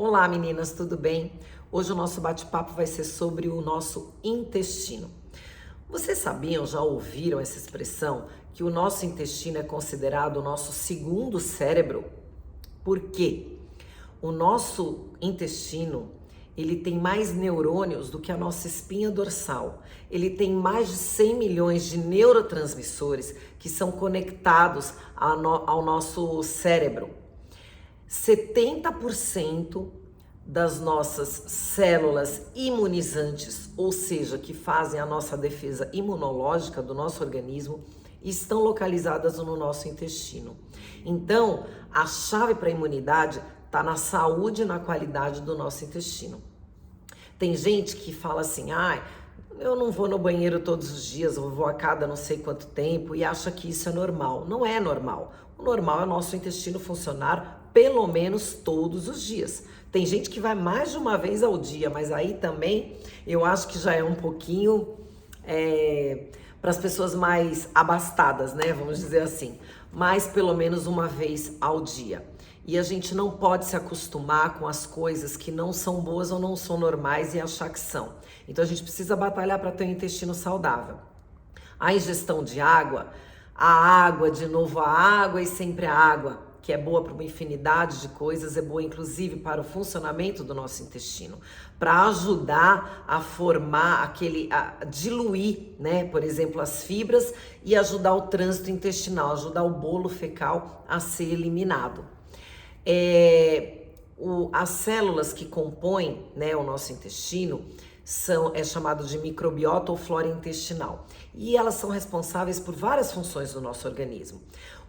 Olá meninas, tudo bem? Hoje o nosso bate-papo vai ser sobre o nosso intestino. Vocês sabiam, já ouviram essa expressão, que o nosso intestino é considerado o nosso segundo cérebro? Por quê? O nosso intestino, ele tem mais neurônios do que a nossa espinha dorsal. Ele tem mais de 100 milhões de neurotransmissores que são conectados ao nosso cérebro. 70% das nossas células imunizantes, ou seja, que fazem a nossa defesa imunológica do nosso organismo, estão localizadas no nosso intestino. Então, a chave para a imunidade está na saúde e na qualidade do nosso intestino. Tem gente que fala assim, eu não vou no banheiro todos os dias, eu vou a cada não sei quanto tempo e acha que isso é normal. Não é normal. O normal é o nosso intestino funcionar pelo menos todos os dias. Tem gente que vai mais de uma vez ao dia, mas aí também eu acho que já é um pouquinho para as pessoas mais abastadas, né? Vamos dizer assim. Mas pelo menos uma vez ao dia. E a gente não pode se acostumar com as coisas que não são boas ou não são normais e achar que são. Então a gente precisa batalhar para ter um intestino saudável. A ingestão de água, de novo a água e sempre a água, que é boa para uma infinidade de coisas, é boa inclusive para o funcionamento do nosso intestino, para ajudar a formar a diluir, né, por exemplo, as fibras e ajudar o trânsito intestinal, ajudar o bolo fecal a ser eliminado. As células que compõem, né, o nosso intestino é chamado de microbiota ou flora intestinal. E elas são responsáveis por várias funções do nosso organismo.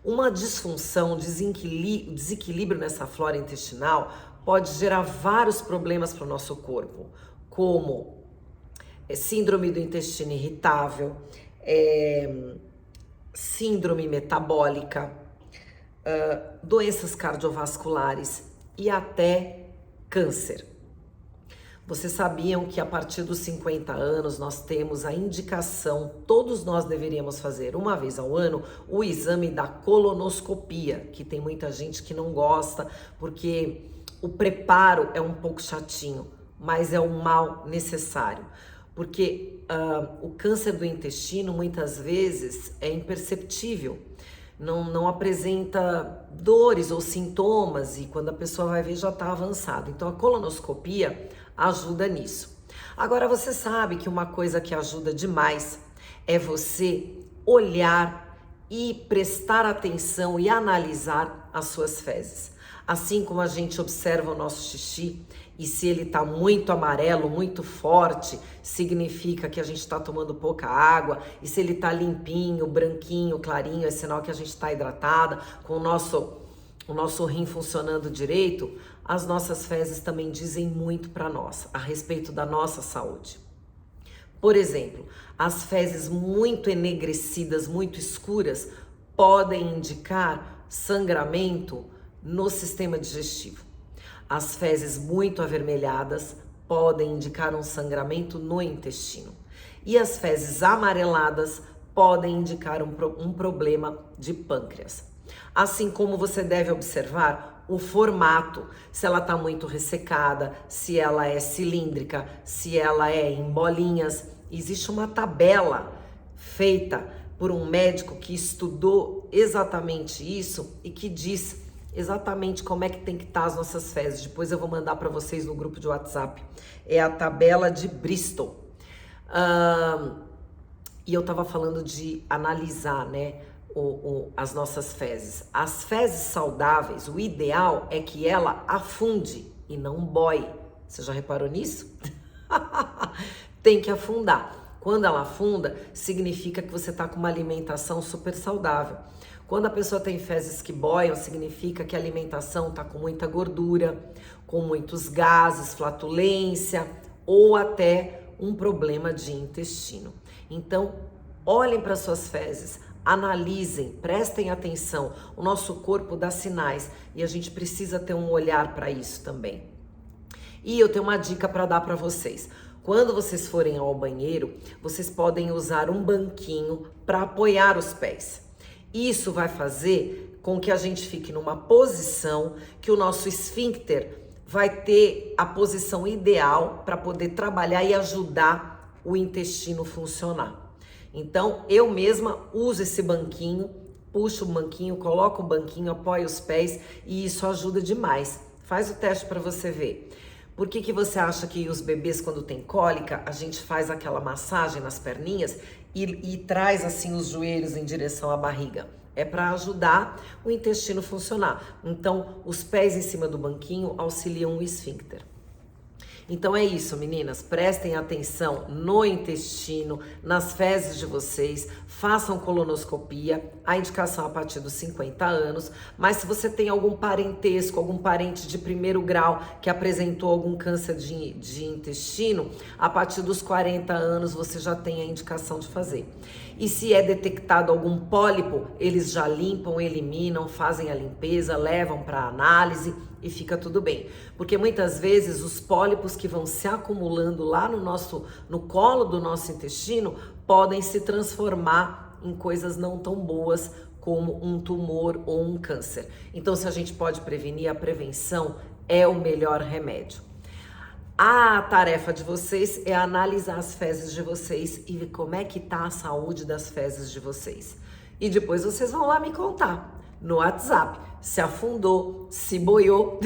Uma disfunção, desequilíbrio nessa flora intestinal pode gerar vários problemas para o nosso corpo, como síndrome do intestino irritável, síndrome metabólica, doenças cardiovasculares e até câncer. Vocês sabiam que a partir dos 50 anos nós temos a indicação, todos nós deveríamos fazer uma vez ao ano, o exame da colonoscopia, que tem muita gente que não gosta, porque o preparo é um pouco chatinho, mas é um mal necessário. Porque o câncer do intestino muitas vezes é imperceptível, não apresenta dores ou sintomas e quando a pessoa vai ver já está avançado. Então a colonoscopia ajuda nisso. Agora você sabe que uma coisa que ajuda demais é você olhar e prestar atenção e analisar as suas fezes. Assim como a gente observa o nosso xixi e se ele está muito amarelo, muito forte, significa que a gente está tomando pouca água. E se ele está limpinho, branquinho, clarinho, é sinal que a gente está hidratada, com o nosso rim funcionando direito. As nossas fezes também dizem muito para nós, a respeito da nossa saúde. Por exemplo, as fezes muito enegrecidas, muito escuras, podem indicar sangramento no sistema digestivo. As fezes muito avermelhadas podem indicar um sangramento no intestino. E as fezes amareladas podem indicar um problema de pâncreas. Assim como você deve observar o formato, se ela está muito ressecada, se ela é cilíndrica, se ela é em bolinhas. Existe uma tabela feita por um médico que estudou exatamente isso e que diz exatamente como é que tem que estar as nossas fezes. Depois eu vou mandar para vocês no grupo de WhatsApp. É a tabela de Bristol. E eu estava falando de analisar, né, as nossas fezes. As fezes saudáveis, o ideal é que ela afunde e não boie. Você já reparou nisso? Tem que afundar. Quando ela afunda, significa que você está com uma alimentação super saudável. Quando a pessoa tem fezes que boiam, significa que a alimentação está com muita gordura, com muitos gases, flatulência ou até um problema de intestino. Então, olhem para suas fezes, analisem, prestem atenção. O nosso corpo dá sinais e a gente precisa ter um olhar para isso também. E eu tenho uma dica para dar para vocês. Quando vocês forem ao banheiro, vocês podem usar um banquinho para apoiar os pés. Isso vai fazer com que a gente fique numa posição que o nosso esfíncter vai ter a posição ideal para poder trabalhar e ajudar o intestino funcionar. Então, eu mesma uso esse banquinho, puxo o banquinho, coloco o banquinho, apoio os pés e isso ajuda demais. Faz o teste para você ver. Por que você acha que os bebês, quando tem cólica, a gente faz aquela massagem nas perninhas e traz assim os joelhos em direção à barriga? É para ajudar o intestino funcionar. Então, os pés em cima do banquinho auxiliam o esfíncter. Então é isso, meninas, prestem atenção no intestino, nas fezes de vocês, façam colonoscopia, a indicação a partir dos 50 anos, mas se você tem algum parentesco, algum parente de primeiro grau que apresentou algum câncer de intestino, a partir dos 40 anos você já tem a indicação de fazer. E se é detectado algum pólipo, eles já limpam, eliminam, fazem a limpeza, levam para análise e fica tudo bem. Porque muitas vezes os pólipos que vão se acumulando lá no colo do nosso intestino podem se transformar em coisas não tão boas como um tumor ou um câncer. Então, se a gente pode prevenir, a prevenção é o melhor remédio. A tarefa de vocês é analisar as fezes de vocês e ver como é que tá a saúde das fezes de vocês. E depois vocês vão lá me contar no WhatsApp se afundou, se boiou.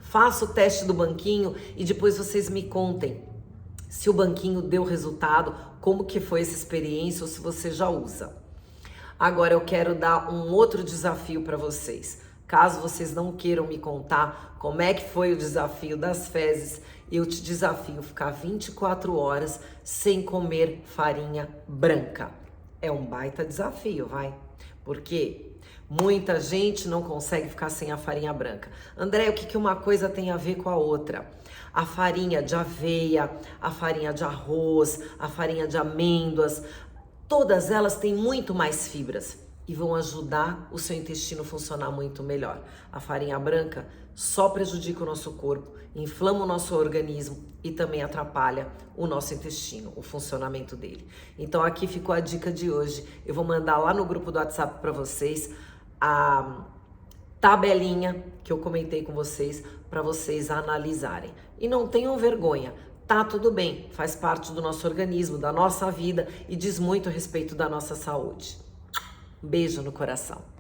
Faça o teste do banquinho e depois vocês me contem se o banquinho deu resultado, como que foi essa experiência ou se você já usa. Agora eu quero dar um outro desafio para vocês. Caso vocês não queiram me contar como é que foi o desafio das fezes, eu te desafio a ficar 24 horas sem comer farinha branca. É um baita desafio, vai? Porque muita gente não consegue ficar sem a farinha branca. André, o que uma coisa tem a ver com a outra? A farinha de aveia, a farinha de arroz, a farinha de amêndoas, todas elas têm muito mais fibras e vão ajudar o seu intestino a funcionar muito melhor. A farinha branca só prejudica o nosso corpo, inflama o nosso organismo e também atrapalha o nosso intestino, o funcionamento dele. Então aqui ficou a dica de hoje. Eu vou mandar lá no grupo do WhatsApp para vocês a tabelinha que eu comentei com vocês para vocês analisarem. E não tenham vergonha. Tá tudo bem, faz parte do nosso organismo, da nossa vida e diz muito a respeito da nossa saúde. Beijo no coração.